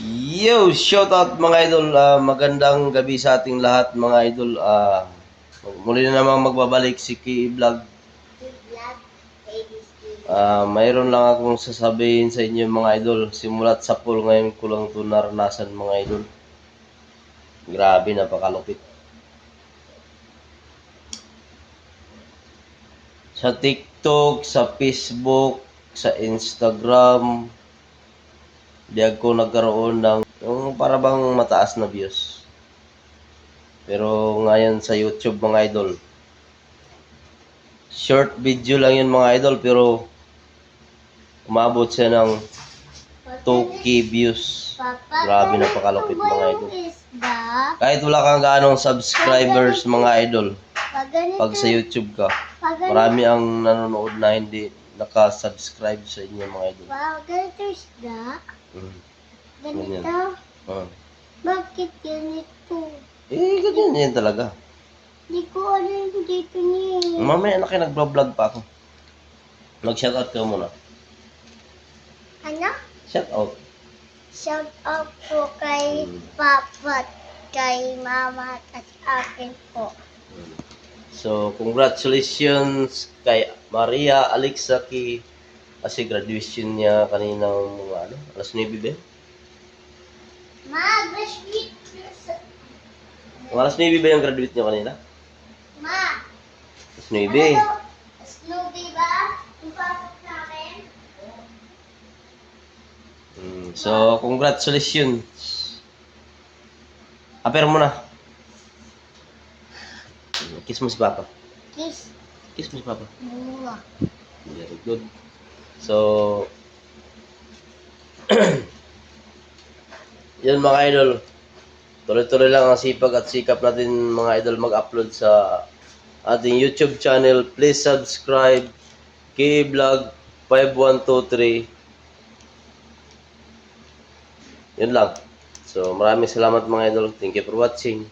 Yo, shoutout mga idol. Magandang gabi sa ating lahat mga idol. Muli na namang magbabalik si Ki Vlog. Mayroon lang akong sasabihin sa inyo mga idol. Simulat sa pool ngayon ko lang ito naranasan mga idol. Grabe, napakalupit. Sa TikTok, sa Facebook, sa Instagram, di ako nagkaroon ng yung para bang mataas na views. Pero ngayon sa YouTube mga idol, short video lang yun mga idol, pero umabot siya ng 2K views. Grabe, napakalupit mga idol. Kahit wala kang gaanong subscribers mga idol, pag sa YouTube ka, marami ang nanonood na hindi naka-subscribe sa inyo mga idol. Wow, ganito isda. Ganito? Bakit ganito? Ganyan yan talaga. Di ko alam yung dito niya. Mamaya na kayo nag-vlog pa ako. Mag-shoutout ka muna. Ano? Shoutout. Shout out po kay Papa at kay Mama at akin po. So, congratulations kay Maria Alexa kasi graduation niya kaninang mga alas 9 ba? Ma, graduate. Alas 9 ba yung graduate niya kanina? Ma, Alas 9. Snoopy ba? Yung pasok namin? So, congratulations. Aper mo na. Kiss mo si Papa. Kiss. Kiss mo si Papa. Bunga. Very good. So, yun mga idol. Tuloy-tuloy lang ang sipag at sikap natin mga idol mag-upload sa ating YouTube channel. Please subscribe. K-Vlog 5123. Yun lang. So, maraming salamat mga idol. Thank you for watching.